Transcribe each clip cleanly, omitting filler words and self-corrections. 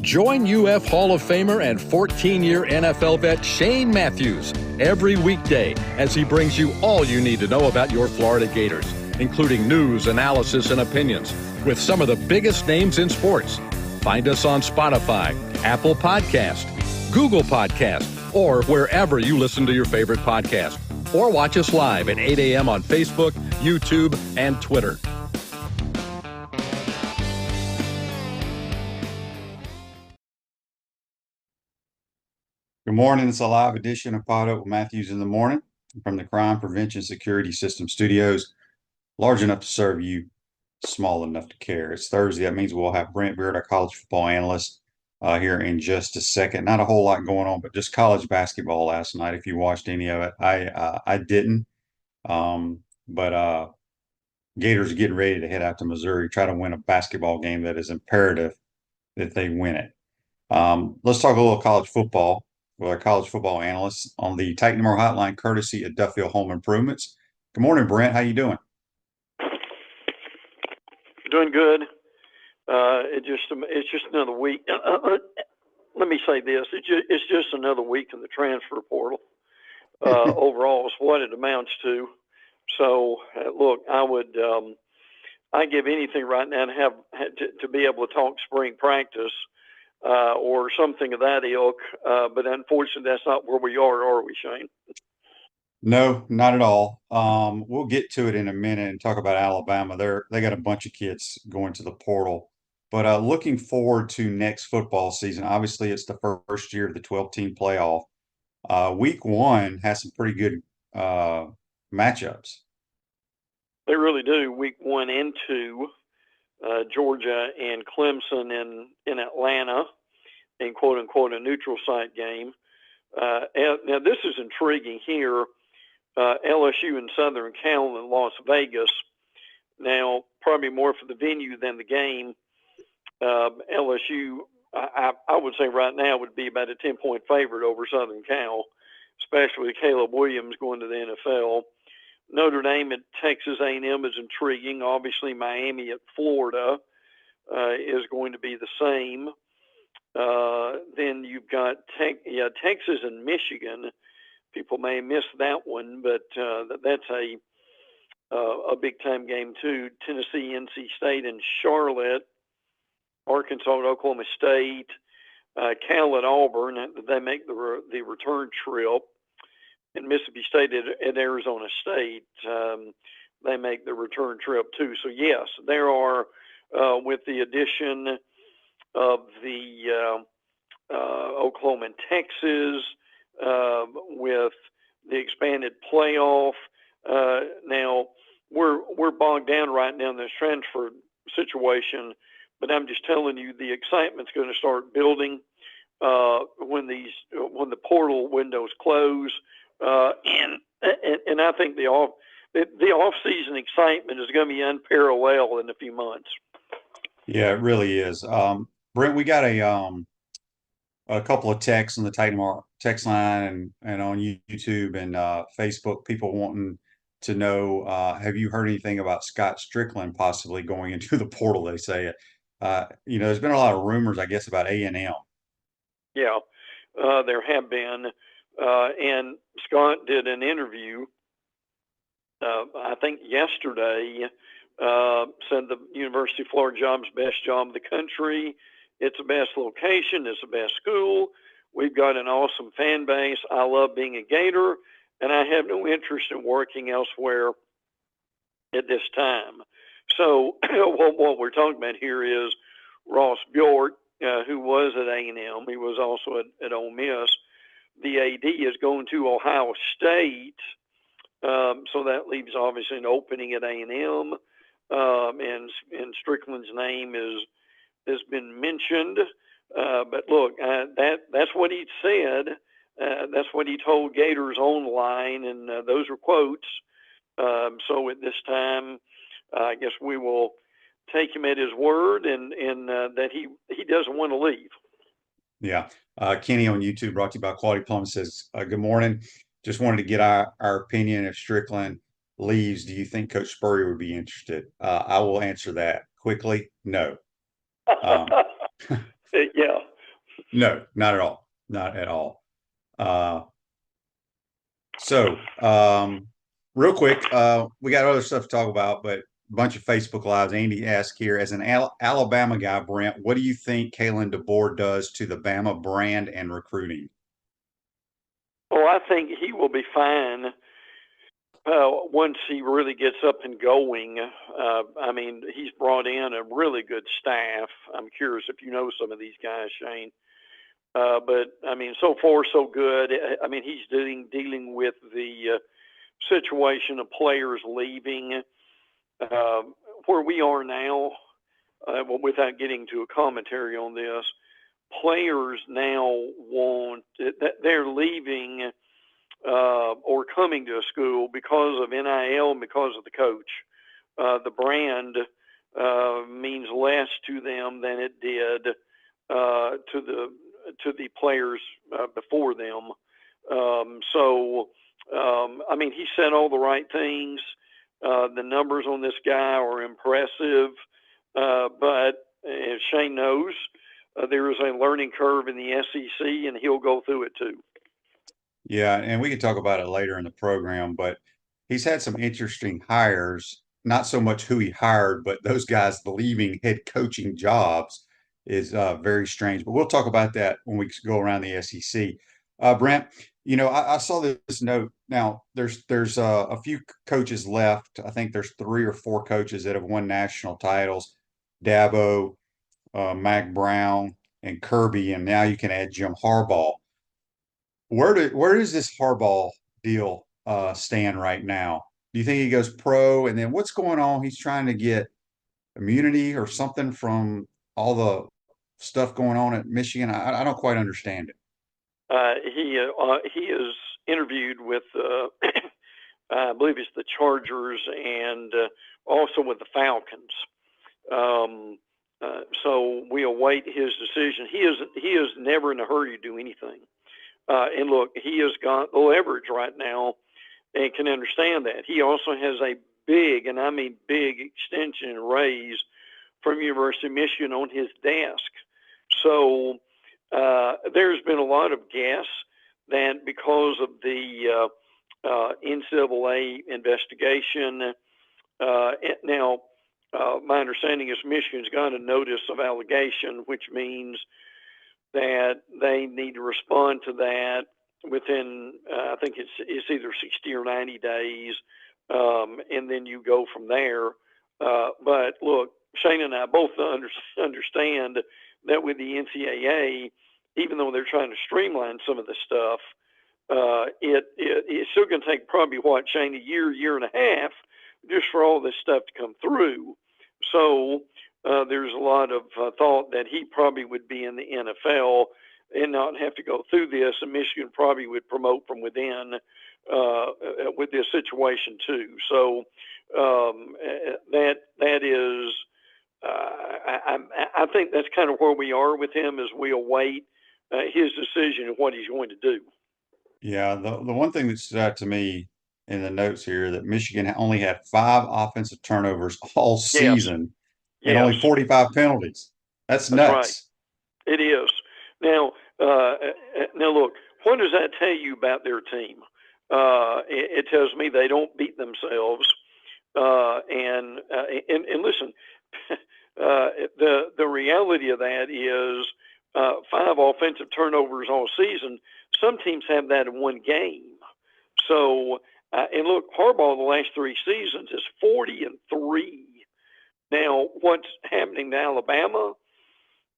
Join UF Hall of Famer and 14-year NFL vet Shane Matthews every weekday as he brings you all you need to know about your Florida Gators, including news, analysis, and opinions with some of the biggest names in sports. Find us on Spotify, Apple Podcast, Google Podcast, or wherever you listen to your favorite podcast. Or watch us live at 8 a.m. on Facebook, YouTube, and Twitter. Good morning. It's a live edition of PodUp with Matthews in the morning from the Crime Prevention Security System Studios, large enough to serve you, small enough to care. It's Thursday. That means we'll have Brent Beaird, our college football analyst, here in just a second. Not a whole lot going on, but just college basketball last night. If you watched any of it, I didn't. But Gators are getting ready to head out to Missouri, try to win a basketball game that is imperative that they win it. Let's talk a little college football with our college football analyst on the Titan More Hotline, courtesy of Duffield Home Improvements. Good morning, Brent. How you doing? Doing good. It's just another week. Let me say this: it's just another week in the transfer portal. Overall, is what it amounts to. So, look, I give anything right now to be able to talk spring practice. Or something of that ilk, but unfortunately, that's not where we are we, Shane? No, not at all. We'll get to it in a minute and talk about Alabama. They got a bunch of kids going to the portal, but looking forward to next football season. Obviously, it's the first year of the 12-team playoff. Week 1 has some pretty good matchups. They really do. Week 1 and 2. Georgia and Clemson in Atlanta, in quote unquote a neutral site game. Now this is intriguing here. LSU and Southern Cal in Las Vegas. Now probably more for the venue than the game. LSU, I would say right now would be about a 10-point favorite over Southern Cal, especially with Caleb Williams going to the NFL. Notre Dame at Texas A&M is intriguing. Obviously, Miami at Florida is going to be the same. Then you've got Texas and Michigan. People may miss that one, but that's a big-time game too. Tennessee, NC State, and Charlotte. Arkansas at Oklahoma State. Cal at Auburn. They make the return trip. And Mississippi State at Arizona State, they make the return trip too. So yes, there are, with the addition of the Oklahoma and Texas, with the expanded playoff. Now we're bogged down right now in this transfer situation, but I'm just telling you the excitement's going to start building when the portal windows close. And I think the off-season excitement is going to be unparalleled in a few months. Yeah, it really is. Brent, we got a couple of texts on the Titan text line and on YouTube and Facebook. People wanting to know, have you heard anything about Scott Strickland possibly going into the portal? They say, there's been a lot of rumors, I guess, about A&M. Yeah, there have been. And Scott did an interview, I think yesterday, said the University of Florida job's best job in the country. It's the best location. It's the best school. We've got an awesome fan base. I love being a Gator, and I have no interest in working elsewhere at this time. So what we're talking about here is Ross Bjork, who was at A&M. He was also at Ole Miss. The AD is going to Ohio State, so that leaves obviously an opening at A&M, and Strickland's name has been mentioned. But look, that's what he said. That's what he told Gators online, and those are quotes. So at this time, I guess we will take him at his word, and that he doesn't want to leave. Yeah. Kenny on YouTube, brought to you by Quality Plumbing, says, good morning. Just wanted to get our opinion. If Strickland leaves, do you think Coach Spurrier would be interested? I will answer that quickly. No. Yeah. No, not at all. Not at all. Uh, real quick, we got other stuff to talk about, but a bunch of Facebook Lives. Andy asked here, as an Alabama guy, Brent, what do you think Kalen DeBoer does to the Bama brand and recruiting? Well, I think he will be fine once he really gets up and going. I mean, he's brought in a really good staff. I'm curious if you know some of these guys, Shane. But I mean, so far so good. I mean, he's dealing with the situation of players leaving. Where we are now, well, without getting to a commentary on this, players now want that they're leaving or coming to a school because of NIL and because of the coach. The brand means less to them than it did to the players before them. I mean, he said all the right things. The numbers on this guy are impressive, but as Shane knows, there is a learning curve in the SEC, and he'll go through it too. Yeah, and we can talk about it later in the program, but he's had some interesting hires. Not so much who he hired, but those guys leaving head coaching jobs is very strange. But we'll talk about that when we go around the SEC. Brent, I saw this note. Now, there's a few coaches left. I think there's 3 or 4 coaches that have won national titles: Dabo, Mac Brown, and Kirby, and now you can add Jim Harbaugh. Where does this Harbaugh deal stand right now? Do you think he goes pro? And then what's going on? He's trying to get immunity or something from all the stuff going on at Michigan. I don't quite understand it. He is interviewed with I believe it's the Chargers and also with the Falcons. So we await his decision. He is never in a hurry to do anything. And look, he has got the leverage right now and can understand that. He also has a big, and I mean big, extension and raise from University of Michigan on his desk. So there's been a lot of guess that because of the NCAA investigation, now my understanding is Michigan's got a notice of allegation, which means that they need to respond to that within, I think it's either 60 or 90 days, and then you go from there. But look, Shane and I both understand that with the NCAA, even though they're trying to streamline some of the stuff, it's still going to take probably, Shane, a year and a half just for all this stuff to come through. So there's a lot of thought that he probably would be in the NFL and not have to go through this, and Michigan probably would promote from within with this situation too. So that is, I think that's kind of where we are with him as we await his decision and what he's going to do. Yeah, the one thing that stood out to me in the notes here that Michigan only had 5 offensive turnovers all season. Yes. And only 45 penalties. That's nuts. Right. It is. Now look, what does that tell you about their team? It tells me they don't beat themselves. And listen, the reality of that is 5 offensive turnovers all season. Some teams have that in one game. So, and look, Harbaugh the last 3 seasons is 40-3. Now, what's happening to Alabama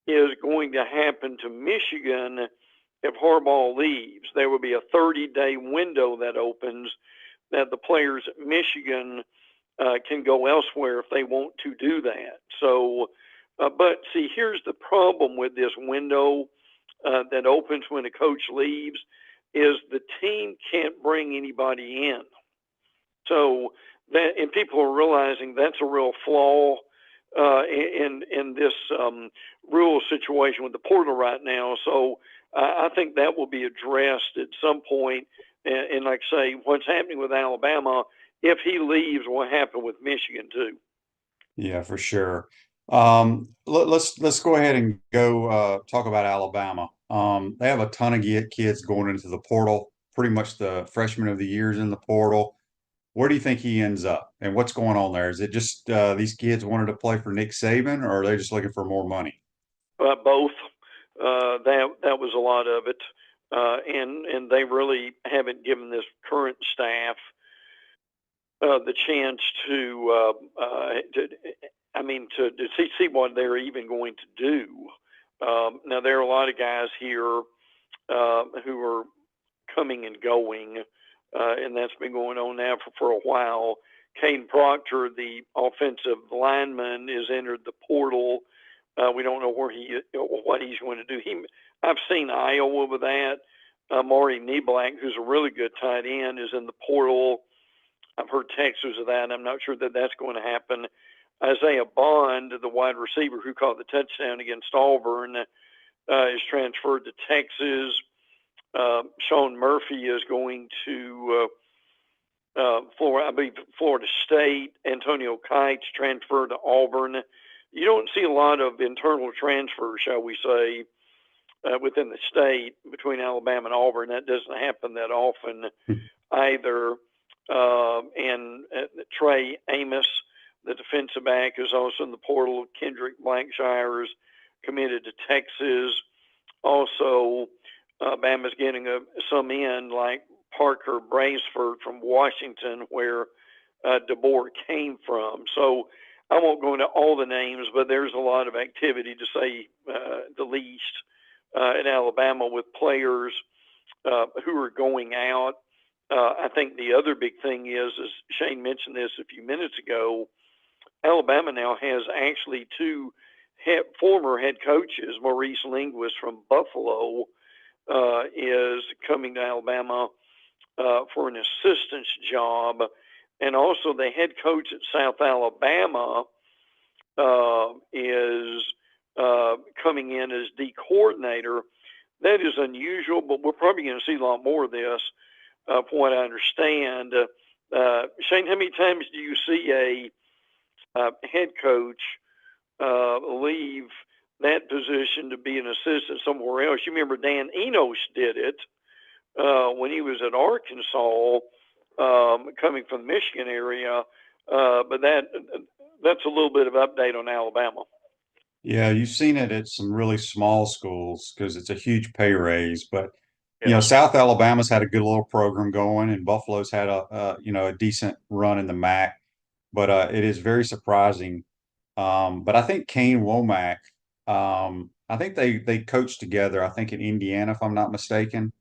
is going to happen to Michigan if Harbaugh leaves. There will be a 30-day window that opens that the players at Michigan can go elsewhere if they want to do that. So, but see, here's the problem with this window that opens when a coach leaves is the team can't bring anybody in. So that, and people are realizing that's a real flaw in this rule situation with the portal right now. So I think that will be addressed at some point. And like I say, what's happening with Alabama, if he leaves, will happen with Michigan too. Yeah, for sure. Let's go ahead and go talk about Alabama. They have a ton of kids going into the portal. Pretty much the freshman of the year is in the portal. Where do you think he ends up, and what's going on there? Is it just these kids wanted to play for Nick Saban, or are they just looking for more money? Both. That was a lot of it, and they really haven't given this current staff the chance to see what they're even going to do. Now there are a lot of guys here who are coming and going, and that's been going on now for a while. Caden Proctor, the offensive lineman, has entered the portal. We don't know what he's going to do. I've seen Iowa with that. Maury Neblack, who's a really good tight end, is in the portal. I've heard Texas of that. I'm not sure that that's going to happen. Isaiah Bond, the wide receiver who caught the touchdown against Auburn, is transferred to Texas. Sean Murphy is going to Florida State. Antonio Kite's transferred to Auburn. You don't see a lot of internal transfers, shall we say, within the state between Alabama and Auburn. That doesn't happen that often either. And Trey Amos, the defensive back, is also in the portal. Kendrick Blackshire is committed to Texas. Also, Bama's getting some in, like Parker Braisford from Washington, where DeBoer came from. So I won't go into all the names, but there's a lot of activity, to say the least, in Alabama with players who are going out. I think the other big thing is, as Shane mentioned this a few minutes ago, Alabama now has actually two former head coaches. Maurice Linguist from Buffalo is coming to Alabama for an assistant's job. And also the head coach at South Alabama is coming in as the coordinator. That is unusual, but we're probably going to see a lot more of this, from what I understand. Shane, how many times do you see a head coach leave that position to be an assistant somewhere else? You remember Dan Enos did it when he was at Arkansas, coming from the Michigan area. But that's a little bit of update on Alabama. Yeah, you've seen it at some really small schools because it's a huge pay raise. But you know, South Alabama's had a good little program going, and Buffalo's had a decent run in the MAC. But it is very surprising. But I think Kane Womack, I think they coached together. I think in Indiana, if I'm not mistaken.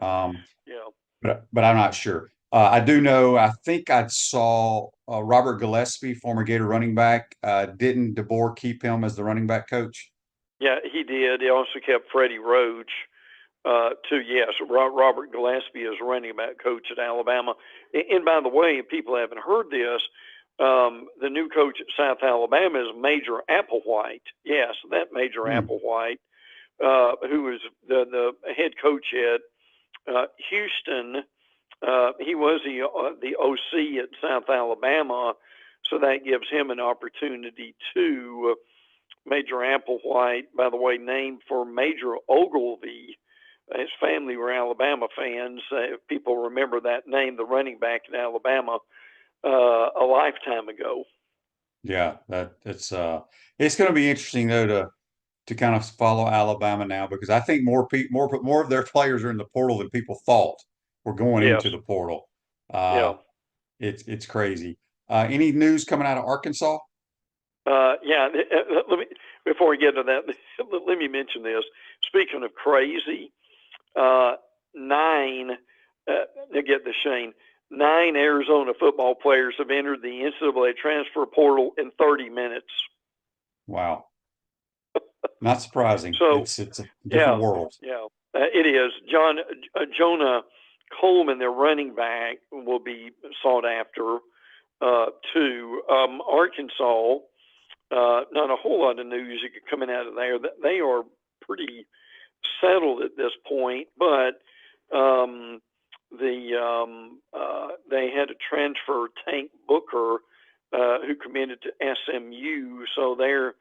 Um, Yeah. but I'm not sure. I do know. I think I saw Robert Gillespie, former Gator running back. Didn't DeBoer keep him as the running back coach? Yeah, he did. He also kept Freddie Roach, too. Yes, Robert Gillespie is running back coach at Alabama. And by the way, if people haven't heard this, the new coach at South Alabama is Major Applewhite. Yes, that Major Applewhite, who is the head coach at Houston. He was the OC at South Alabama, so that gives him an opportunity too. Major Applewhite, by the way, named for Major Ogilvy. His family were Alabama fans. If people remember that name, the running back in Alabama, a lifetime ago. Yeah, it's going to be interesting though to kind of follow Alabama now, because I think more of their players are in the portal than people thought were going into the portal. It's crazy. Any news coming out of Arkansas? Yeah. Let me, before we get to that, let me mention this. Speaking of crazy, 9. Get this, Shane. 9 Arizona football players have entered the NCAA transfer portal in 30 minutes. Wow. Not surprising. So it's a different world. Yeah, it is. Jonah Coleman, their running back, will be sought after too. Arkansas, not a whole lot of news coming out of there. They are pretty settled at this point, but they had to transfer Tank Booker who committed to SMU. So they're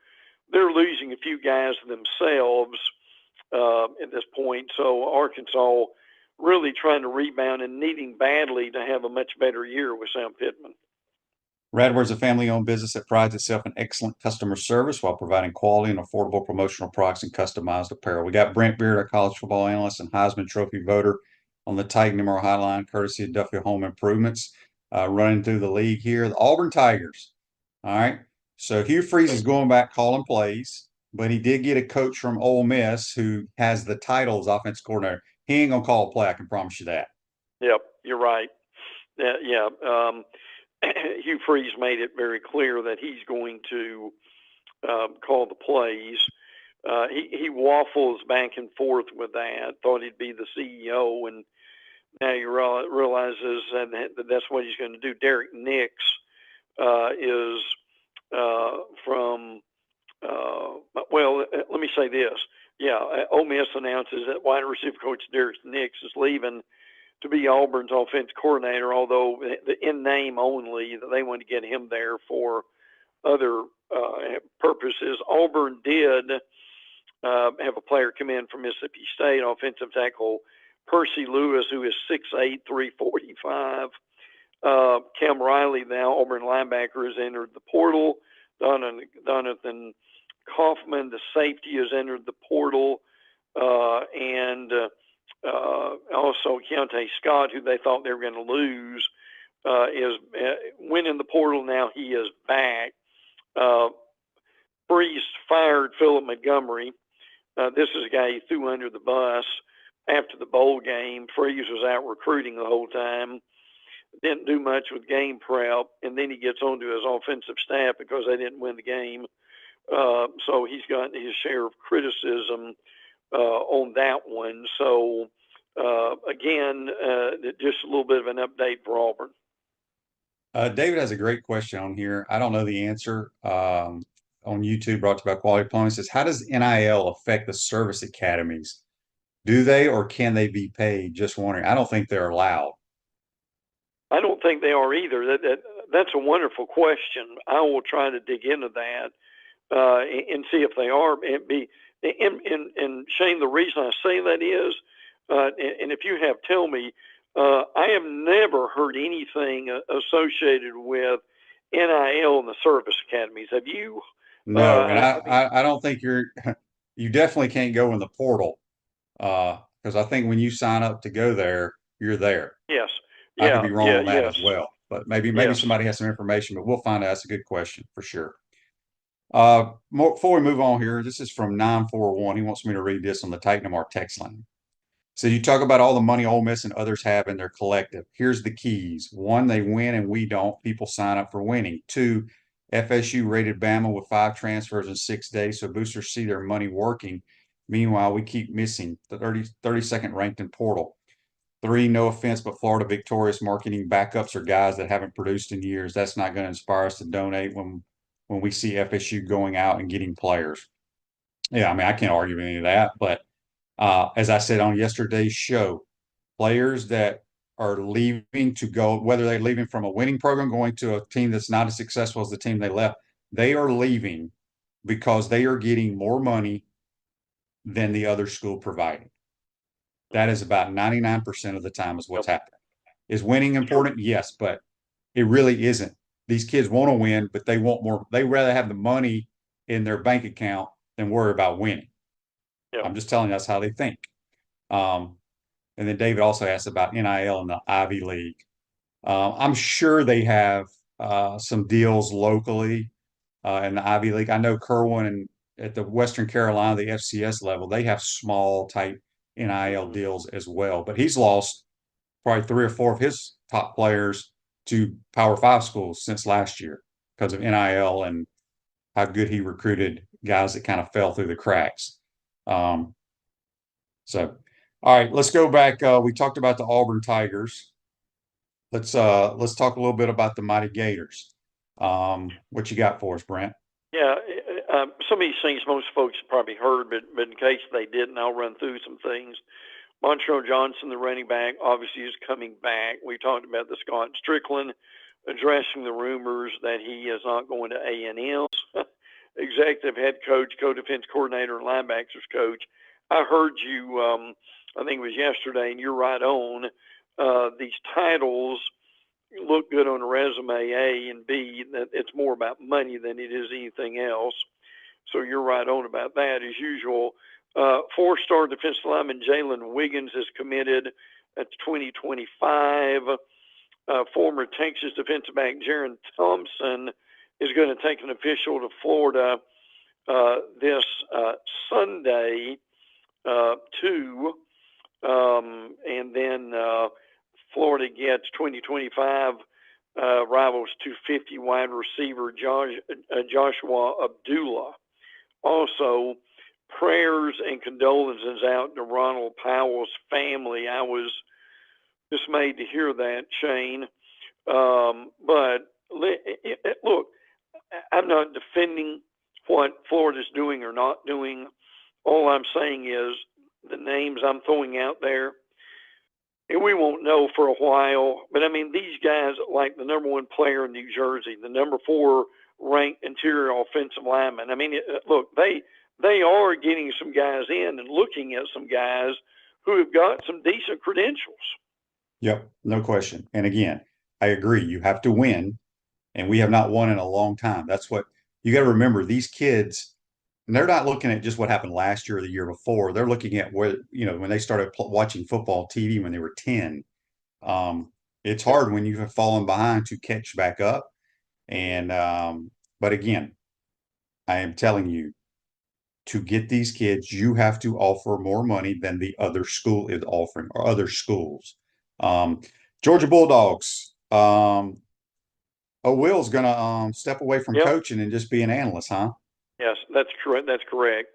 losing a few guys themselves at this point. So Arkansas really trying to rebound and needing badly to have a much better year with Sam Pittman. Radware is a family-owned business that prides itself in excellent customer service while providing quality and affordable promotional products and customized apparel. We got Brent Beaird, our college football analyst and Heisman Trophy voter, on the Titan MR Hotline, courtesy of Duffield Home Improvements, running through the league here. The Auburn Tigers. All right. So Hugh Freeze is going back calling plays, but he did get a coach from Ole Miss who has the title as offensive coordinator. He ain't gonna call a play. I can promise you that. Yep, you're right. Yeah. Hugh Freeze made it very clear that he's going to call the plays. He waffles back and forth with that. Thought he'd be the CEO, and now he realizes that that's what he's going to do. Derek Nix is from. Well, let me say this. Yeah, Ole Miss announces that wide receiver coach Derek Nix is leaving to be Auburn's offense coordinator, although in name only, they want to get him there for other purposes. Auburn did have a player come in from Mississippi State, offensive tackle Percy Lewis, who is 6'8", 345. Cam Riley, now Auburn linebacker, has entered the portal. Donathan Kaufman, the safety, has entered the portal. And also Keontae Scott, who they thought they were going to lose, is went in the portal. Now he is back. Freeze fired Philip Montgomery. This is a guy he threw under the bus after the bowl game. Freeze was out recruiting the whole time. Didn't do much with game prep, and then he gets onto his offensive staff because they didn't win the game. So he's got his share of criticism on that one. So, again, just a little bit of an update for Auburn. David has a great question on here. I don't know the answer. On YouTube, brought to you by Quality Plumbing, says, how does NIL affect the service academies? Do they or can they be paid? Just wondering. I don't think they're allowed. I don't think they are either. That's a wonderful question. I will try to dig into that and see if they are. And Shane, the reason I say that is, and if you have, tell me, I have never heard anything associated with NIL in the service academies. Have you? No, and I don't think you definitely can't go in the portal because I think when you sign up to go there, you're there. Yes. I could be wrong on that as well, but maybe somebody has some information, but we'll find out. That's a good question for sure. Before we move on here, this is from 941. He wants me to read this on the Titan MR text line. So you talk about all the money Ole Miss and others have in their collective. Here's the keys. 1, they win and we don't. People sign up for winning. 2, FSU rated Bama with 5 transfers in 6 days, so boosters see their money working. Meanwhile, we keep missing the 32nd ranked in portal. 3, no offense, but Florida victorious marketing backups are guys that haven't produced in years. That's not going to inspire us to donate when we see FSU going out and getting players. Yeah, I mean, I can't argue with any of that, but as I said on yesterday's show, players that are leaving to go, whether they're leaving from a winning program, going to a team that's not as successful as the team they left, they are leaving because they are getting more money than the other school provided. That is about 99% of the time is what's happening. Is winning important? Yes, but it really isn't. These kids want to win, but they want more. They rather have the money in their bank account than worry about winning. Yep. I'm just telling you that's how they think. And then David also asked about NIL in the Ivy League. I'm sure they have some deals locally in the Ivy League. I know Kerwin and at the Western Carolina, the FCS level, they have small type NIL deals as well. But he's lost probably 3 or 4 of his top players to Power 5 schools since last year because of NIL and how good he recruited guys that kind of fell through the cracks. So, all right, let's go back. We talked about the Auburn Tigers. Let's talk a little bit about the Mighty Gators. What you got for us, Brent? Yeah, some of these things most folks have probably heard, but in case they didn't, I'll run through some things. Montrell Johnson, the running back, obviously is coming back. We talked about the Scott Strickland, addressing the rumors that he is not going to A&M's executive head coach, co-defense coordinator, and linebackers coach. I heard you, I think it was yesterday, and you're right on. These titles look good on a resume, A, and B, that it's more about money than it is anything else. So you're right on about that, as usual. Four-star defensive lineman Jalen Wiggins is committed at 2025. Former Texas defensive back Jaron Thompson is going to take an official to Florida this Sunday, too. And then Florida gets 2025 Rivals 250 wide receiver Joshua Abdullah. Also, prayers and condolences out to Ronald Powell's family. I was dismayed to hear that, Shane. But look, I'm not defending what Florida's doing or not doing. All I'm saying is the names I'm throwing out there, and we won't know for a while. But, I mean, these guys, like the number one player in New Jersey, the number 4 ranked interior offensive lineman. I mean, look, they are getting some guys in and looking at some guys who have got some decent credentials. Yep, no question. And again, I agree. You have to win, and we have not won in a long time. That's what you got to remember. These kids, and they're not looking at just what happened last year or the year before. They're looking at where, when they started watching football TV when they were 10. It's hard when you have fallen behind to catch back up. And but again, I am telling you, to get these kids, you have to offer more money than the other school is offering, or other schools. Georgia Bulldogs. Will's gonna step away from coaching and just be an analyst, huh? Yes, that's correct. That's correct.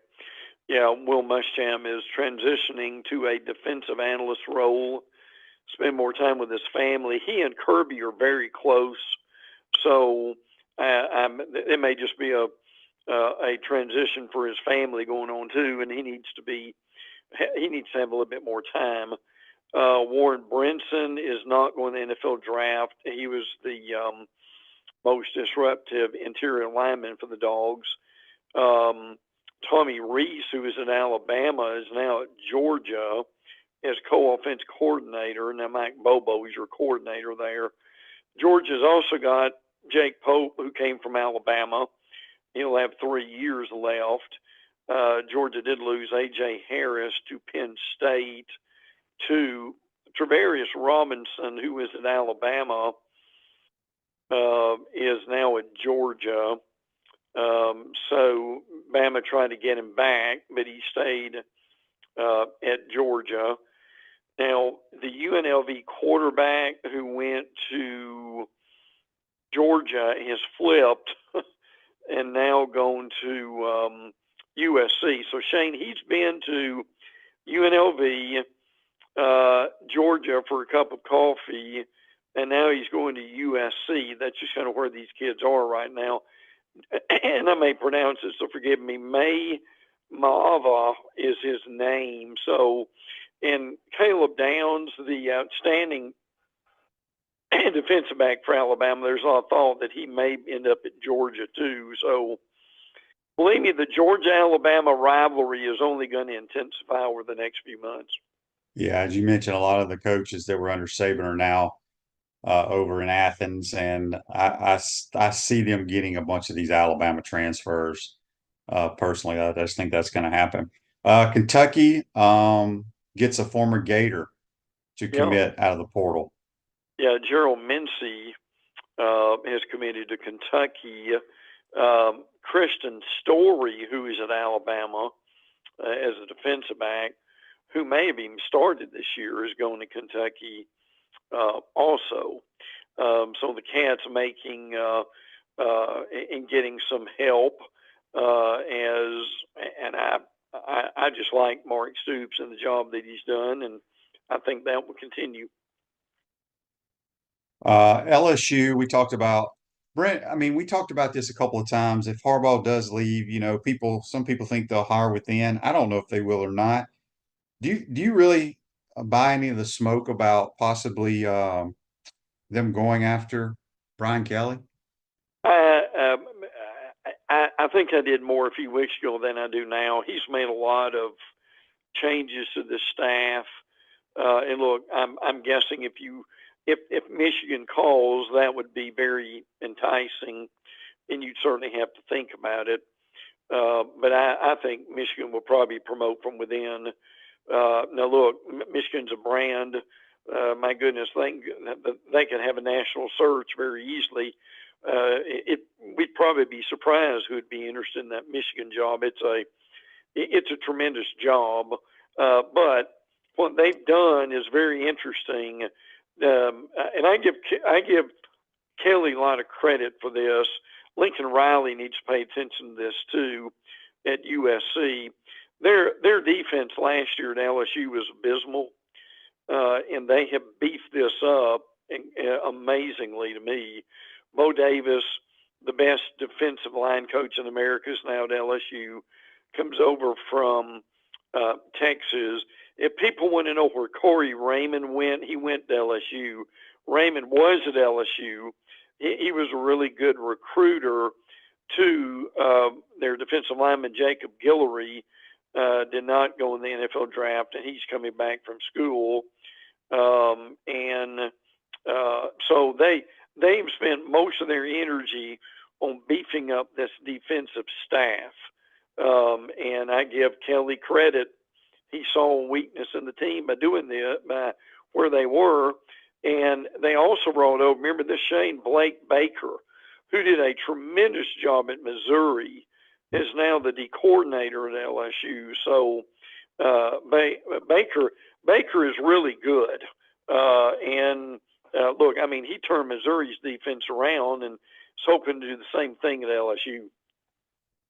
Yeah, Will Muschamp is transitioning to a defensive analyst role. Spend more time with his family. He and Kirby are very close, so it may just be a transition for his family going on too, and he needs to have a little bit more time. Warren Brinson is not going to the NFL draft. He was the most disruptive interior lineman for the Dogs. Tommy Reese, who is in Alabama, is now at Georgia as co-offense coordinator. Now Mike Bobo is your coordinator there. Georgia's also got Jake Pope, who came from Alabama. He'll have 3 years left. Georgia did lose A.J. Harris to Penn State. To Travarius Robinson, who is at Alabama, is now at Georgia. So Bama tried to get him back, but he stayed at Georgia. Now, the UNLV quarterback who went to Georgia has flipped and now gone to USC. So, Shane, he's been to UNLV, Georgia for a cup of coffee, and now he's going to USC. That's just kind of where these kids are right now. And I may pronounce it, so forgive me. May Mava is his name. So, and Caleb Downs, the outstanding defensive back for Alabama, there's a lot of thought that he may end up at Georgia too. So, believe me, the Georgia-Alabama rivalry is only going to intensify over the next few months. Yeah, as you mentioned, a lot of the coaches that were under Saban are now over in Athens, and I see them getting a bunch of these Alabama transfers. Personally, I just think that's going to happen. Kentucky gets a former Gator to commit out of the portal. Yeah, Gerald Mincy has committed to Kentucky. Christian Story, who is at Alabama as a defensive back, who may have even started this year, is going to Kentucky also. So the Cats making and getting some help and I just like Mark Stoops and the job that he's done, and I think that will continue. LSU, we talked about. Brent, I mean, we talked about this a couple of times. If Harbaugh does leave, some people think they'll hire within. I don't know if they will or not. Do you really buy any of the smoke about possibly them going after Brian Kelly? I, um, I think I did more a few weeks ago than I do now. He's made a lot of changes to the staff. And look, I'm guessing if Michigan calls, that would be very enticing, and you'd certainly have to think about it. But I think Michigan will probably promote from within. Now, look, Michigan's a brand. My goodness, they can have a national search very easily. We'd probably be surprised who'd be interested in that Michigan job. It's a tremendous job, but what they've done is very interesting. And I give Kelly a lot of credit for this. Lincoln Riley needs to pay attention to this too at USC. Their defense last year at LSU was abysmal, and they have beefed this up amazingly to me. Bo Davis, the best defensive line coach in America, is now at LSU, comes over from Texas. If people want to know where Corey Raymond went, he went to LSU. Raymond was at LSU. He was a really good recruiter to their defensive lineman, Jacob Guillory. Did not go in the NFL draft, and he's coming back from school. So they've spent most of their energy on beefing up this defensive staff. And I give Kelly credit. He saw a weakness in the team by doing this, by where they were. And they also brought over, remember this Shane Blake Baker, who did a tremendous job at Missouri, is now the D coordinator at LSU. So Baker is really good. Look, I mean, he turned Missouri's defense around and is hoping to do the same thing at LSU.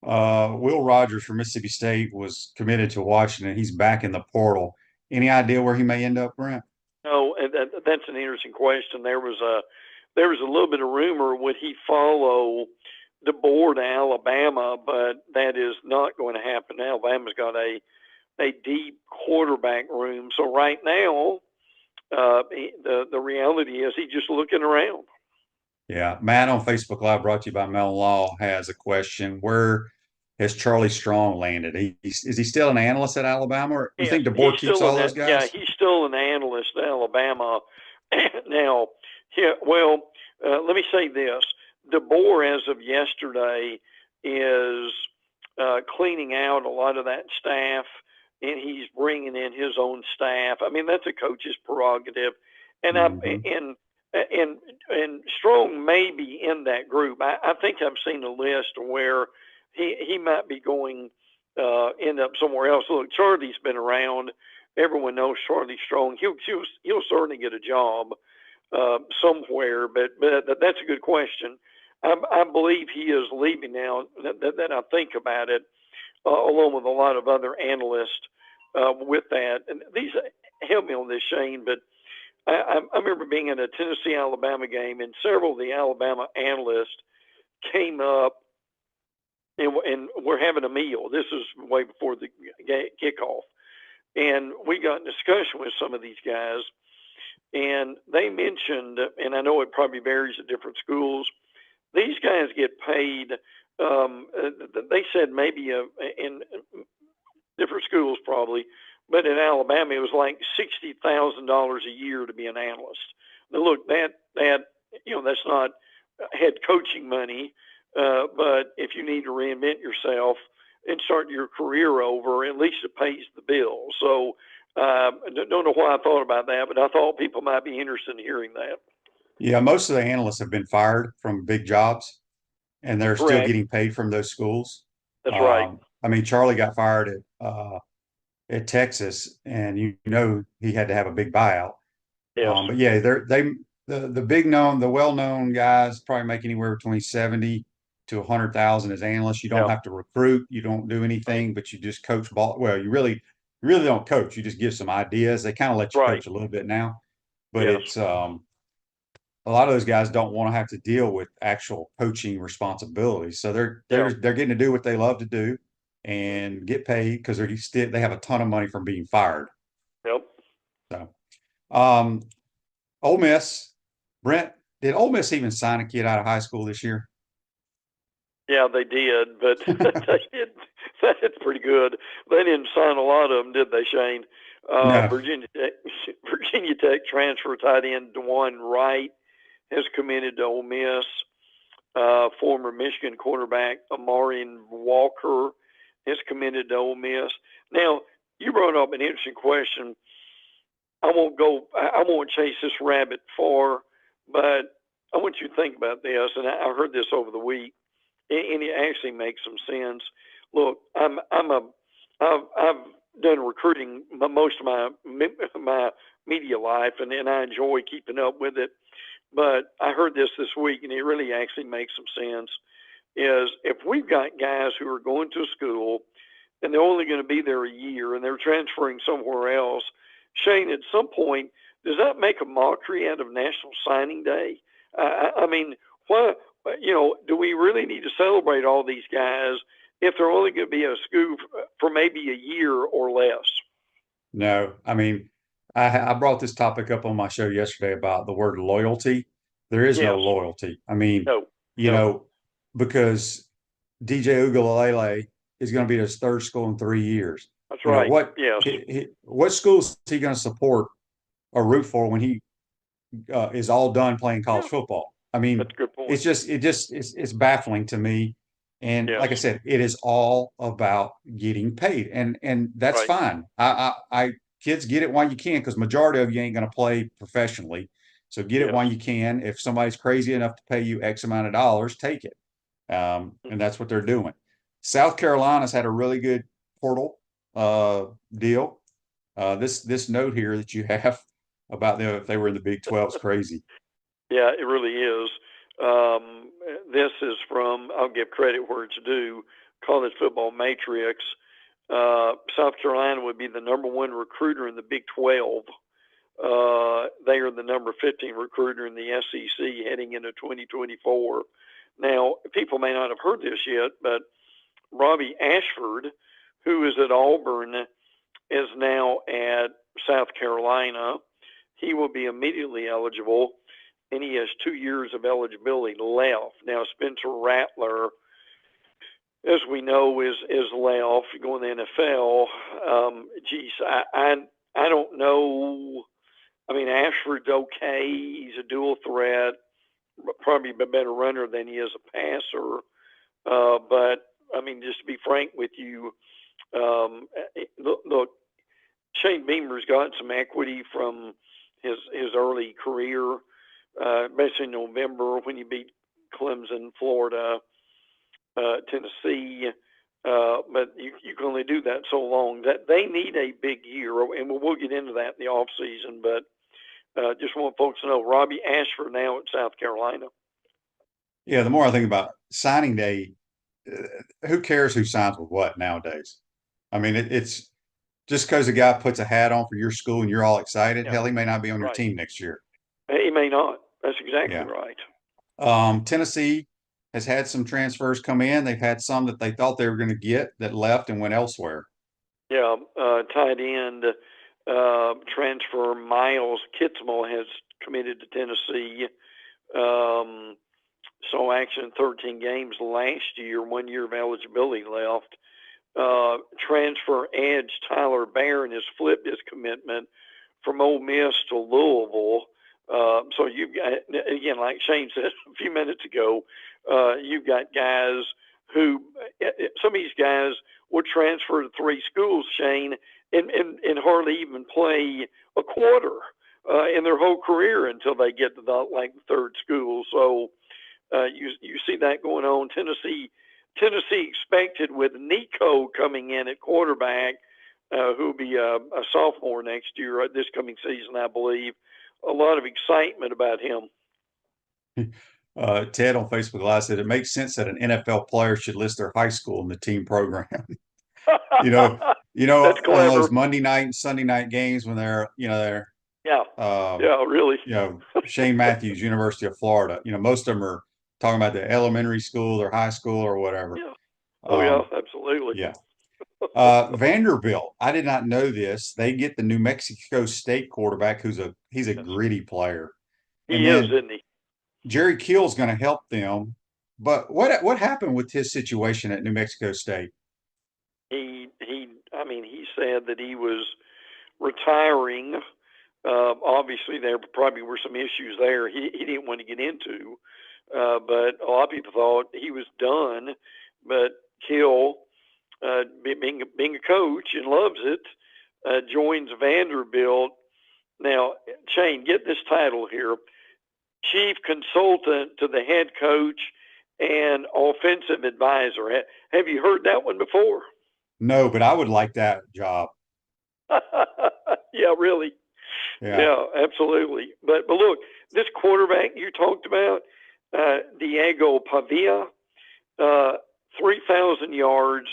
Will Rogers from Mississippi State was committed to Washington. He's back in the portal. Any idea where he may end up, Brent? No, that's an interesting question. There was a little bit of rumor, would he follow DeBoer to Alabama, but that is not going to happen. Alabama's got a deep quarterback room. So right now, the reality is he's just looking around. Yeah. Matt on Facebook Live, brought to you by Mellon Law, has a question. Where has Charlie Strong landed? Is he still an analyst at Alabama, or do you think DeBoer keeps all those guys? Yeah, he's still an analyst at Alabama. Now, let me say this. DeBoer, as of yesterday, is cleaning out a lot of that staff, and he's bringing in his own staff. I mean, that's a coach's prerogative. And and Strong may be in that group. I think I've seen a list where he might be going end up somewhere else. Look, Charlie's been around. Everyone knows Charlie Strong. He'll certainly get a job somewhere. But that's a good question. I believe he is leaving now. That I think about it, along with a lot of other analysts with that. And these help me on this, Shane, but I remember being in a Tennessee-Alabama game, and several of the Alabama analysts came up, and we're having a meal. This is way before the kickoff. And we got in discussion with some of these guys, and they mentioned, and I know it probably varies at different schools, these guys get paid, they said maybe in different schools probably, but in Alabama, it was like $60,000 a year to be an analyst. Now, look, that's not head coaching money, but if you need to reinvent yourself and start your career over, at least it pays the bill. So I don't know why I thought about that, but I thought people might be interested in hearing that. Yeah, most of the analysts have been fired from big jobs, and they're Correct. still getting paid from those schools. That's right. I mean, Charlie got fired at Texas, and he had to have a big buyout. Yes. But yeah, the well-known guys probably make anywhere between 70 to 100,000 as analysts. You don't have to recruit, you don't do anything, but you just coach ball. Well, you really don't coach. You just give some ideas. They kind of let you coach a little bit now, but it's a lot of those guys don't want to have to deal with actual coaching responsibilities. So they're getting to do what they love to do and get paid because they have a ton of money from being fired. Yep. So, Ole Miss, Brent, did Ole Miss even sign a kid out of high school this year? Yeah, they did, but they did. That's pretty good. They didn't sign a lot of them, did they, Shane? No. Virginia Tech, Virginia Tech transfer tight end DeJuan Wright has committed to Ole Miss. Former Michigan quarterback Amarian Walker has committed to Ole Miss. Now, you brought up an interesting question. I won't chase this rabbit far, but I want you to think about this. And I heard this over the week, and it actually makes some sense. Look, I've done recruiting most of my media life, and I enjoy keeping up with it. But I heard this week, and it really actually makes some sense. Is if we've got guys who are going to school and they're only going to be there a year and they're transferring somewhere else, Shane, at some point, does that make a mockery out of National Signing Day? I mean, what, do we really need to celebrate all these guys if they're only going to be at a school for maybe a year or less? No, I mean, I brought this topic up on my show yesterday about the word loyalty. There is no Yes. loyalty. I mean, No. you No. know, because DJ Ugalele is going to be at his third school in 3 years. That's You know, right. Yes. what school is he going to support or root for when he is all done playing college Yeah. football? I mean, That's a good point. it's baffling to me. And Yes. like I said, it is all about getting paid, and that's Right. fine. Kids, get it while you can, because majority of you ain't going to play professionally. So get it Yes. while you can. If somebody's crazy enough to pay you X amount of dollars, take it. And that's what they're doing. South Carolina's had a really good portal deal. This note here that you have about them if they were in the Big 12 is crazy. Yeah, it really is. This is from, I'll give credit where it's due, College Football Matrix. South Carolina would be the number one recruiter in the Big 12. They are the number 15 recruiter in the SEC heading into 2024. Now, people may not have heard this yet, but Robbie Ashford, who is at Auburn, is now at South Carolina. He will be immediately eligible, and he has 2 years of eligibility left. Now, Spencer Rattler, as we know, is left going to the NFL. I don't know. I mean, Ashford's okay. He's a dual threat, probably a better runner than he is a passer. But I mean, just to be frank with you, look, Shane Beamer's got some equity from his early career, especially in November when he beat Clemson, Florida, Tennessee. But you can only do that so long. That they need a big year, and we'll get into that in the off season. But just want folks to know, Robbie Ashford now at South Carolina. Yeah, the more I think about signing day, who cares who signs with what nowadays? I mean, it's just because a guy puts a hat on for your school and you're all excited. Yeah. Hell, he may not be on your Right. team next year. He may not. That's exactly Yeah. right. Tennessee has had some transfers come in. They've had some that they thought they were going to get that left and went elsewhere. Yeah, tight end transfer Miles Kitzmel has committed to Tennessee. Saw action in 13 games last year, 1 year of eligibility left. Transfer edge Tyler Barron has flipped his commitment from Ole Miss to Louisville. So you've got, again, like Shane said a few minutes ago, you've got guys who, some of these guys will transfer to 3 schools, Shane, and hardly even play a quarter in their whole career until they get to the 3rd school. So you see that going on. Tennessee expected with Nico coming in at quarterback, who'll be a sophomore next year, this coming season, I believe. A lot of excitement about him. Ted on Facebook Live said it makes sense that an NFL player should list their high school in the team program. you know, That's on those clever. Monday night and Sunday night games when they're really. Shane Matthews, University of Florida. Most of them are talking about the elementary school or high school or whatever. Yeah. Oh yeah, absolutely. Yeah. Vanderbilt, I did not know this. They get the New Mexico State quarterback he's a gritty player. He is, isn't he? Jerry Keel's going to help them. But what happened with his situation at New Mexico State? I mean, he said that he was retiring. Obviously, there probably were some issues there he didn't want to get into, but a lot of people thought he was done. But Keel, being a coach and loves it, joins Vanderbilt. Now, Shane, get this title here: Chief Consultant to the Head Coach and Offensive Advisor. Have you heard that one before? No, but I would like that job. Yeah, really. Yeah, absolutely. But look, this quarterback you talked about, Diego Pavia, 3,000 yards,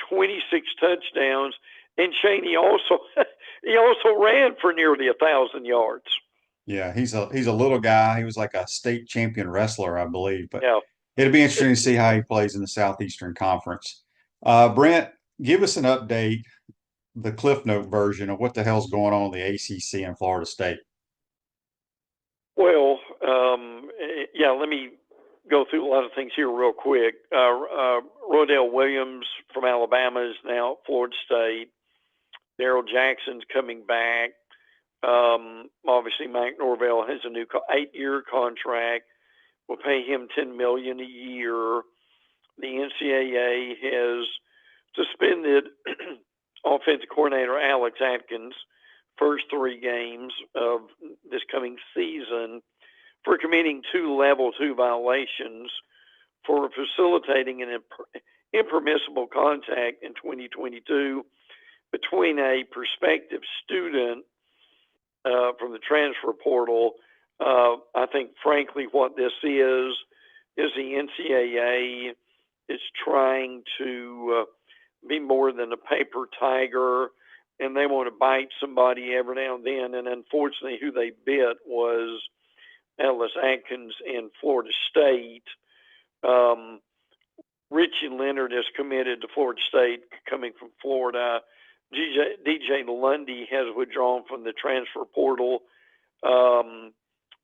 26 touchdowns, and Shane, he also ran for nearly 1,000 yards. Yeah, he's a little guy. He was like a state champion wrestler, I believe. But Yeah. it'll be interesting to see how he plays in the Southeastern Conference. Brent, give us an update, the Cliff Note version of what the hell's going on in the ACC in Florida State. Well, yeah, let me go through a lot of things here real quick. Rodell Williams from Alabama is now at Florida State. Daryl Jackson's coming back. Obviously, Mike Norvell has a new 8-year contract. We'll pay him $10 million a year. The NCAA has suspended offensive coordinator Alex Atkins first 3 games of this coming season for committing 2 level 2 violations for facilitating an impermissible contact in 2022 between a prospective student from the transfer portal. I think, frankly, what this is the NCAA is trying to be more than a paper tiger, and they want to bite somebody every now and then. And unfortunately, who they bit was Ellis Atkins in Florida State. Richie Leonard is committed to Florida State, coming from Florida. DJ Lundy has withdrawn from the transfer portal.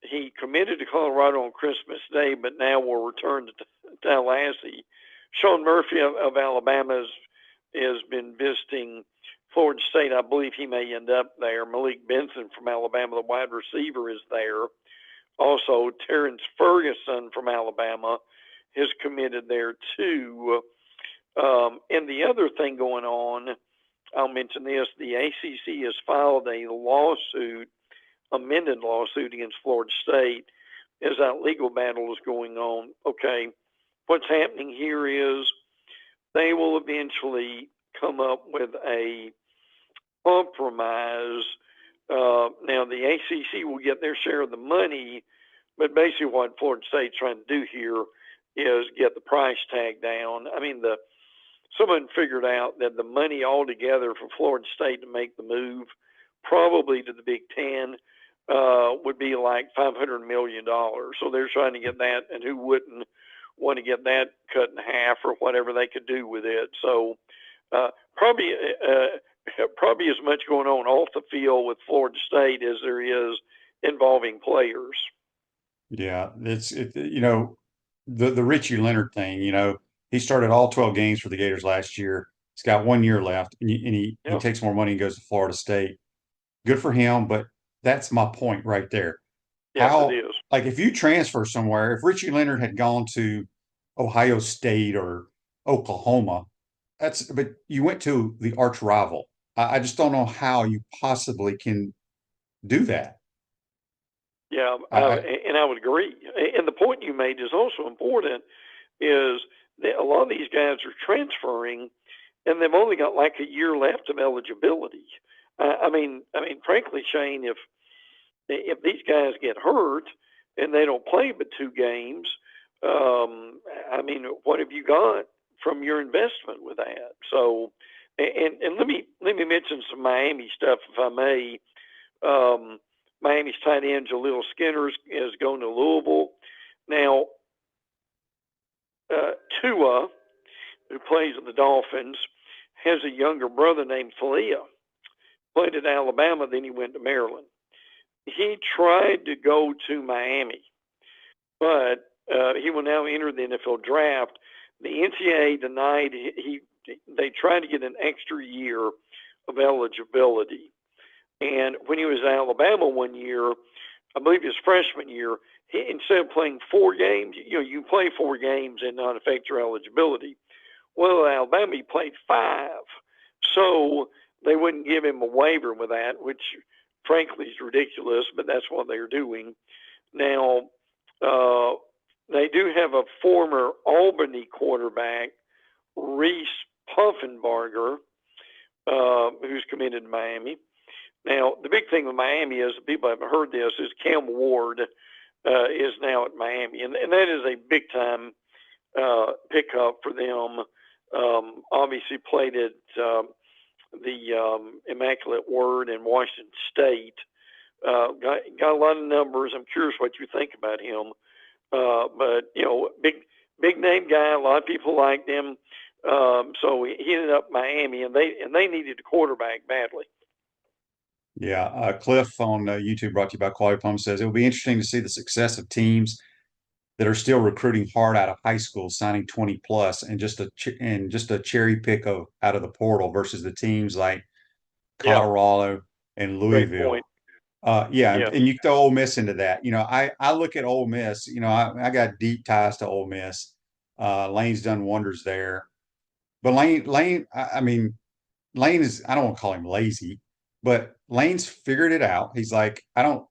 He committed to Colorado on Christmas Day, but now will return to Tallahassee. Sean Murphy of Alabama has been visiting Florida State. I believe he may end up there. Malik Benson from Alabama, the wide receiver, is there. Also, Terrence Ferguson from Alabama has committed there too. And the other thing going on, I'll mention this, the ACC has filed a lawsuit, amended lawsuit against Florida State as that legal battle is going on. Okay, what's happening here is they will eventually come up with a compromise. Now, the ACC will get their share of the money, but basically what Florida State's trying to do here is get the price tag down. I mean, someone figured out that the money altogether for Florida State to make the move, probably to the Big Ten, would be like $500 million. So they're trying to get that, and who wouldn't want to get that cut in half or whatever they could do with it. So probably as much going on off the field with Florida State as there is involving players. Yeah, the Richie Leonard thing, he started all 12 games for the Gators last year. He's got 1 year left, and he takes more money and goes to Florida State. Good for him, but that's my point right there. Yes, it is. Like, if you transfer somewhere, if Richie Leonard had gone to Ohio State or Oklahoma, but you went to the arch rival. I just don't know how you possibly can do that. Yeah, and I would agree. And the point you made is also important, is that a lot of these guys are transferring, and they've only got like a year left of eligibility. I mean, frankly, Shane, if these guys get hurt and they don't play but 2 games, I mean, what have you got from your investment with that? So, and let me mention some Miami stuff, if I may. Miami's tight end Jaleel Skinner is going to Louisville. Now, Tua, who plays with the Dolphins, has a younger brother named Falia. Played at Alabama, then he went to Maryland. He tried to go to Miami. but he will now enter the NFL draft. The NCAA denied they tried to get an extra year of eligibility. And when he was at Alabama one year, I believe his freshman year, instead of playing 4 games, you play 4 games and not affect your eligibility. Well, at Alabama, he played 5. So they wouldn't give him a waiver with that, which frankly is ridiculous, but that's what they're doing. Now, they do have a former Albany quarterback, Reese Puffenbarger, who's committed to Miami. Now, the big thing with Miami is, people haven't heard this, is Cam Ward is now at Miami, and that is a big-time pickup for them. Obviously played at the Immaculate Word in Washington State. Got a lot of numbers. I'm curious what you think about him. But, big name guy. A lot of people liked him. So he ended up in Miami, and they needed a quarterback badly. Yeah, Cliff on YouTube, brought to you by Quality Plum, says it will be interesting to see the success of teams that are still recruiting hard out of high school, signing 20 plus, and just a cherry pick out of the portal versus the teams like Colorado and Louisville. And you throw Ole Miss into that. I look at Ole Miss. I got deep ties to Ole Miss. Lane's done wonders there, but Lane is, I don't want to call him lazy, but Lane's figured it out. He's like, I'm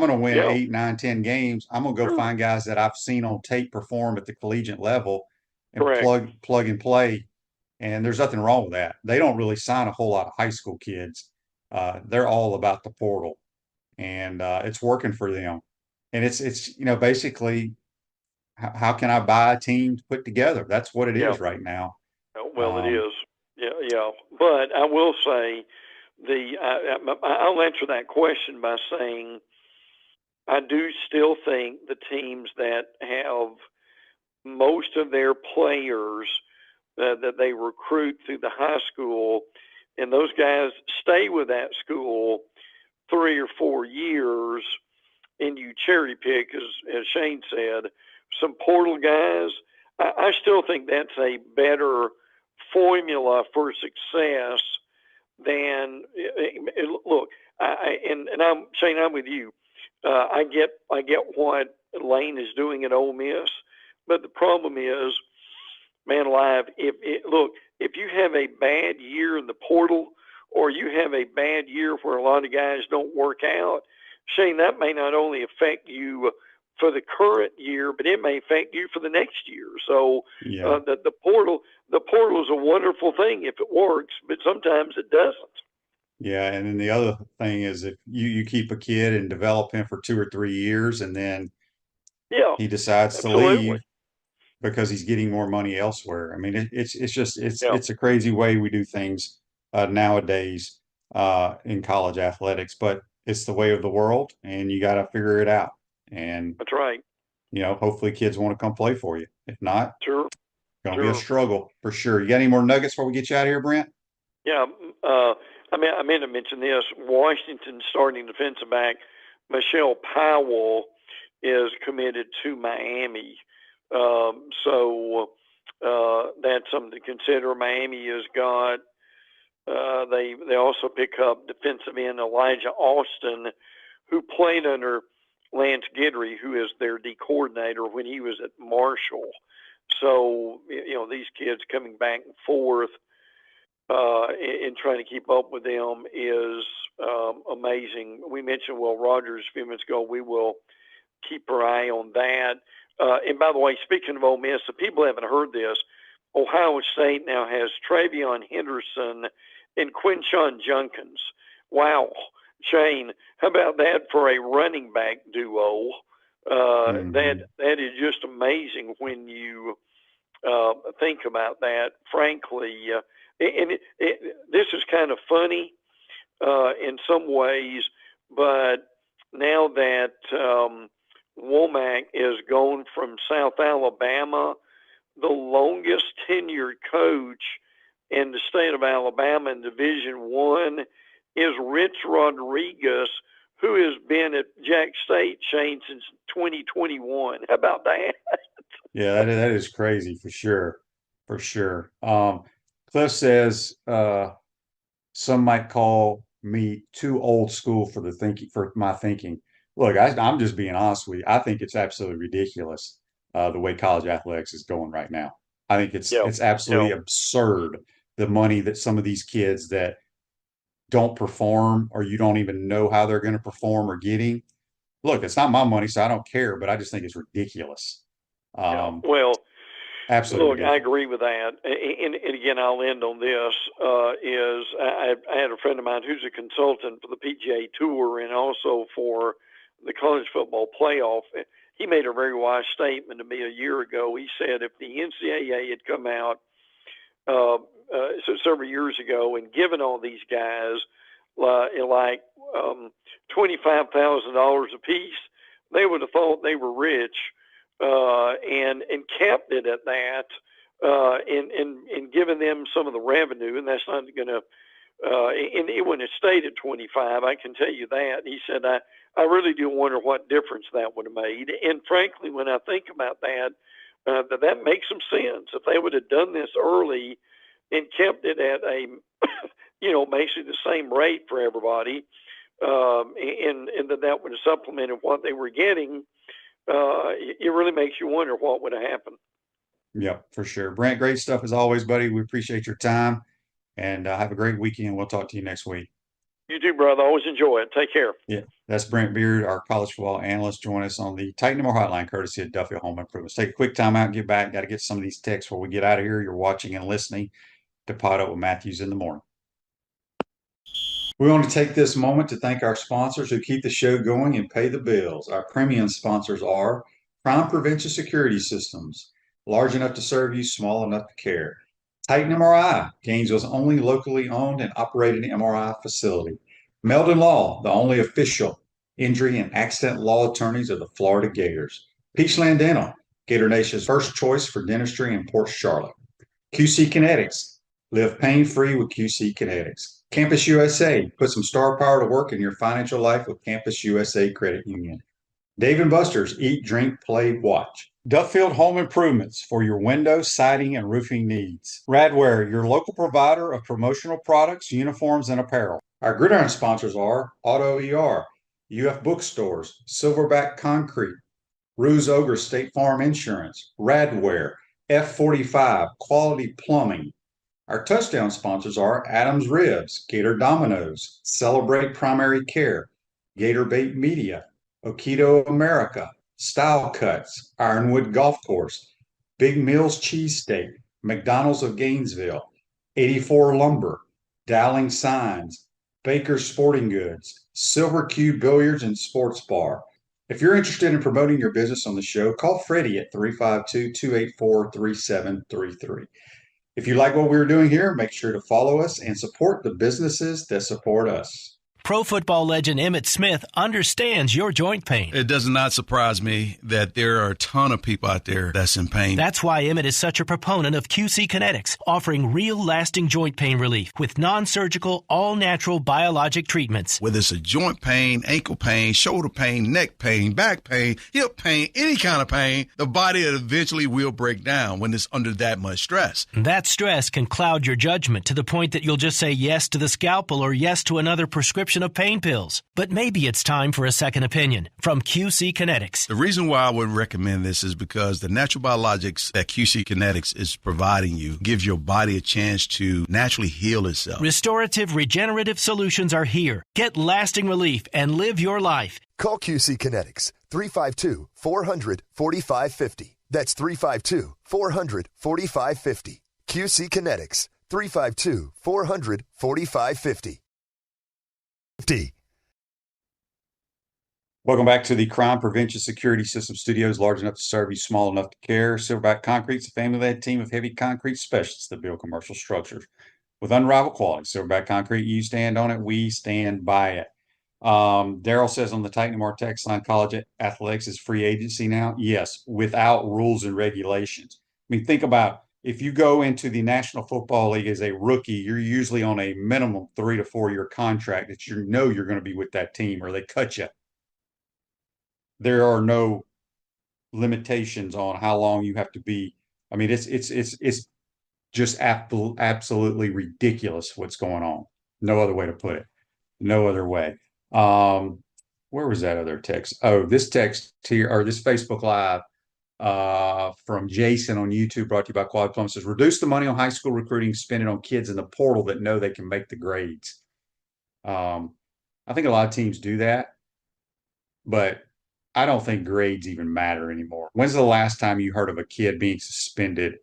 going to win 8, 9, 10 games. I'm going to go find guys that I've seen on tape perform at the collegiate level and plug and play. And there's nothing wrong with that. They don't really sign a whole lot of high school kids. They're all about the portal, and it's working for them. And it's basically, how can I buy a team to put together? That's what it is right now. Well, it is. Yeah. But I will say, I'll answer that question by saying, I do still think the teams that have most of their players that they recruit through the high school, and those guys stay with that school 3 or 4 years, and you cherry pick, as Shane said, some portal guys, I still think that's a better formula for success than look. Shane, I'm with you. I get what Lane is doing at Ole Miss, but the problem is, man alive, if you have a bad year in the portal, or you have a bad year where a lot of guys don't work out, Shane, that may not only affect you for the current year, but it may affect you for the next year. So the portal is a wonderful thing if it works, but sometimes it doesn't. Yeah, and then the other thing is, if you keep a kid and develop him for 2 or 3 years, and then he decides to leave because he's getting more money elsewhere. I mean, it's a crazy way we do things nowadays in college athletics, but it's the way of the world, and you got to figure it out. And that's right. Hopefully kids want to come play for you. If not, it's going to be a struggle for sure. You got any more nuggets before we get you out of here, Brent? Yeah. I meant to mention this. Washington starting defensive back Michelle Powell is committed to Miami. So that's something to consider. Miami has got, they also pick up defensive end Elijah Austin, who played under Lance Guidry, who is their D coordinator when he was at Marshall. So, these kids coming back and forth and trying to keep up with them is amazing. We mentioned Will Rogers a few minutes ago. We will keep our eye on that. And by the way, speaking of Ole Miss, if people haven't heard this, Ohio State now has Travion Henderson and Quinshon Junkins. Wow. Shane, how about that for a running back duo? That is just amazing when you think about that. Frankly, this is kind of funny in some ways, but now that Womack is gone from South Alabama, the longest tenured coach in the state of Alabama in Division I is Rich Rodriguez, who has been at Jack State, Shane, since 2021. How about that? Yeah, that is crazy for sure. For sure. Cliff says some might call me too old school for my thinking. Look, I'm just being honest with you. I think it's absolutely ridiculous the way college athletics is going right now. I think Yeah. it's absolutely absurd the money that some of these kids that don't perform or you don't even know how they're going to perform are getting. Look, it's not my money, so I don't care, but I just think it's ridiculous. Yeah. Well, Absolutely look, I ridiculous. agree with that. And again, I'll end on this. I had a friend of mine who's a consultant for the PGA Tour and also for the college football playoff. He made a very wise statement to me a year ago. He said if the NCAA had come out so several years ago and given all these guys like $25,000 a piece, they would have thought they were rich, and capped it at that, and given them some of the revenue, and that's not going to. And it wouldn't have stayed at 25. I can tell you that. He said, I really do wonder what difference that would have made. And frankly, when I think about that, that makes some sense. If they would have done this early and kept it at a, basically the same rate for everybody, and that would have supplemented what they were getting, it really makes you wonder what would have happened. Yep, for sure. Brent, great stuff as always, buddy. We appreciate your time and have a great weekend. We'll talk to you next week. You too, brother. Always enjoy it. Take care. Yeah, that's Brent Beaird, our college football analyst. Join us on the Titan More Hotline, courtesy of Duffield Home Improvements. Take a quick time out and get back. Got to get some of these texts before we get out of here. You're watching and listening to PodUp with Matthews in the morning. We want to take this moment to thank our sponsors who keep the show going and pay the bills. Our premium sponsors are Crime Prevention Security Systems, large enough to serve you, small enough to care. Titan MRI, Gainesville's only locally owned and operated MRI facility. Meldon Law, the only official injury and accident law attorneys of the Florida Gators. Peachland Dental, Gator Nation's first choice for dentistry in Port Charlotte. QC Kinetics, live pain-free with QC Kinetics. Campus USA, put some star power to work in your financial life with Campus USA Credit Union. Dave & Buster's, eat, drink, play, watch. Duffield Home Improvements for your window, siding, and roofing needs. Radware, your local provider of promotional products, uniforms, and apparel. Our gridiron sponsors are Auto ER, UF Bookstores, Silverback Concrete, Ruse Ogre State Farm Insurance, Radware, F45, Quality Plumbing. Our touchdown sponsors are Adams Ribs, Gator Dominoes, Celebrate Primary Care, Gator Bait Media, Okido America, Style Cuts, Ironwood Golf Course, Big Mills Cheesesteak, McDonald's of Gainesville, 84 Lumber, Dowling Signs, Baker's Sporting Goods, Silver Cube Billiards and Sports Bar. If you're interested in promoting your business on the show, call Freddie at 352-284-3733. If you like what we're doing here, make sure to follow us and support the businesses that support us. Pro football legend Emmitt Smith understands your joint pain. It does not surprise me that there are a ton of people out there that's in pain. That's why Emmitt is such a proponent of QC Kinetics, offering real lasting joint pain relief with non-surgical, all-natural biologic treatments. Whether it's a joint pain, ankle pain, shoulder pain, neck pain, back pain, hip pain, any kind of pain, the body eventually will break down when it's under that much stress. That stress can cloud your judgment to the point that you'll just say yes to the scalpel or yes to another prescription of pain pills. But maybe it's time for a second opinion from QC Kinetics. The reason why I would recommend this is because the natural biologics that QC Kinetics is providing you gives your body a chance to naturally heal itself. Restorative, regenerative solutions are here. Get lasting relief and live your life. Call QC Kinetics 352-400-4550. That's 352-400-4550. QC Kinetics 352-400-4550. Welcome back to the Crime Prevention Security System Studios, large enough to serve you, small enough to care. Silverback Concrete's a family-led team of heavy concrete specialists that build commercial structures with unrivaled quality. Silverback Concrete, you stand on it, we stand by it. Daryl says on the Titan More text line, college athletics is free agency now. Yes, without rules and regulations. I mean, think about if you go into the National Football League as a rookie, you're usually on a minimum 3 to 4 year contract that you're going to be with that team or they cut you. There are no limitations on how long you have to be. I mean, it's just absolutely ridiculous what's going on. No other way to put it. No other way. Where was that other text? Oh, this text here, or this Facebook Live from Jason on YouTube, brought to you by Quad Plum, says, reduce the money on high school recruiting, spend it on kids in the portal that know they can make the grades. I think a lot of teams do that, but I don't think grades even matter anymore. When's the last time you heard of a kid being suspended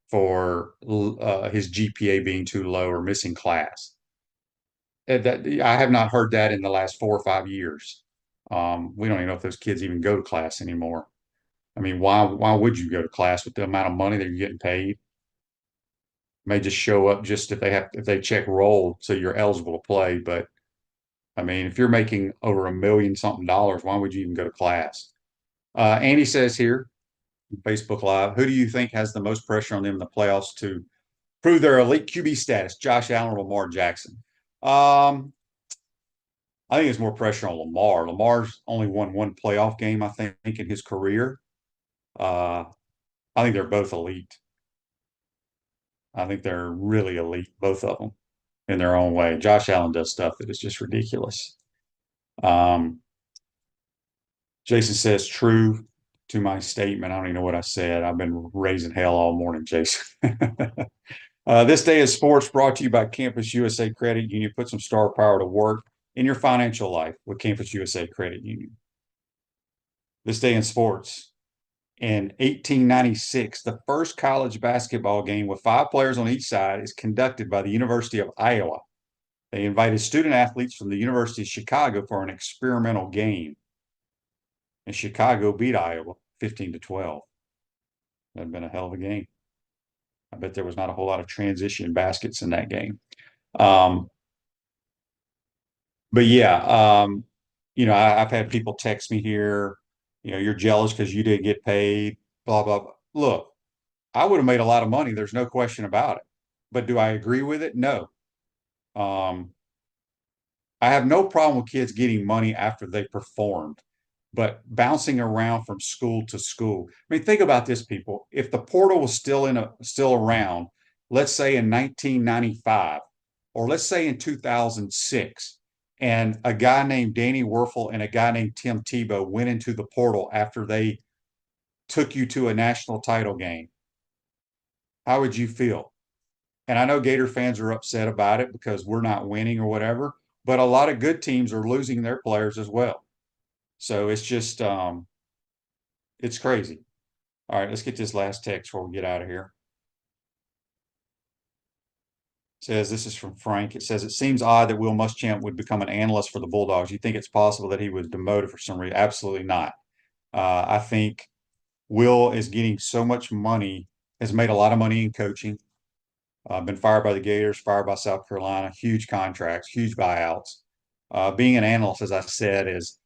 for his GPA being too low or missing class? I have not heard that in the last 4 or 5 years. We don't even know if those kids even go to class anymore. I mean, why would you go to class with the amount of money that you're getting paid? May just show up just if they check roll so you're eligible to play. But I mean, if you're making over $1 million something, why would you even go to class? Andy says here, Facebook Live, who do you think has the most pressure on them in the playoffs to prove their elite QB status? Josh Allen or Lamar Jackson? I think it's more pressure on Lamar. Lamar's only won 1 playoff game, I think, in his career. I think they're both elite. I think they're really elite, both of them, in their own way. Josh Allen does stuff that is just ridiculous. Jason says, true to my statement. I don't even know what I said. I've been raising hell all morning, Jason. This day is sports brought to you by Campus USA Credit Union. Put some star power to work in your financial life with Campus USA Credit Union. This day in sports. In 1896, the first college basketball game with 5 players on each side is conducted by the University of Iowa. They invited student athletes from the University of Chicago for an experimental game. And Chicago beat Iowa 15-12. That'd been a hell of a game. I bet there was not a whole lot of transition baskets in that game. But yeah, I've had people text me here, you're jealous because you didn't get paid, blah, blah, blah. Look, I would have made a lot of money. There's no question about it. But do I agree with it? No. I have no problem with kids getting money after they performed, but bouncing around from school to school. I mean, think about this, people. If the portal was still around, let's say in 1995, or let's say in 2006, and a guy named Danny Werfel and a guy named Tim Tebow went into the portal after they took you to a national title game, how would you feel? And I know Gator fans are upset about it because we're not winning or whatever, but a lot of good teams are losing their players as well. So it's just, it's crazy. All right, let's get this last text before we get out of here. It says, this is from Frank. It says, it seems odd that Will Muschamp would become an analyst for the Bulldogs. You think it's possible that he was demoted for some reason? Absolutely not. I think Will is getting so much money, has made a lot of money in coaching. Been fired by the Gators, fired by South Carolina, huge contracts, huge buyouts. Being an analyst, as I said, is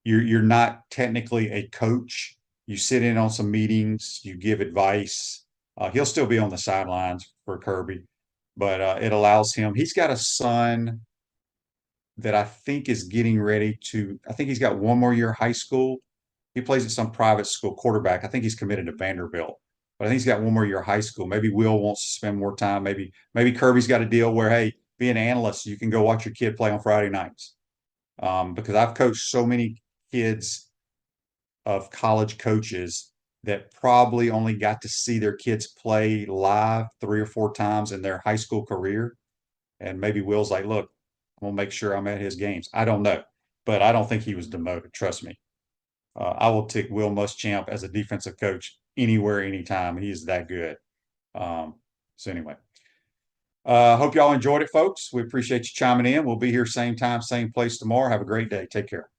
you're not technically a coach. You sit in on some meetings, you give advice. He'll still be on the sidelines for Kirby, but it allows him. He's got a son that I think is getting ready to, I think he's got 1 more year of high school. He plays at some private school quarterback. I think he's committed to Vanderbilt, but I think he's got 1 more year of high school. Maybe Will wants to spend more time. Maybe Kirby's got a deal where, hey, be an analyst. You can go watch your kid play on Friday nights. Because I've coached so many kids of college coaches that probably only got to see their kids play live 3 or 4 times in their high school career. And maybe Will's like, look, I'm going to make sure I'm at his games. I don't know, but I don't think he was demoted. Trust me. I will take Will Muschamp as a defensive coach anywhere, anytime. He's that good. So anyway, hope y'all enjoyed it, folks. We appreciate you chiming in. We'll be here same time, same place tomorrow. Have a great day. Take care.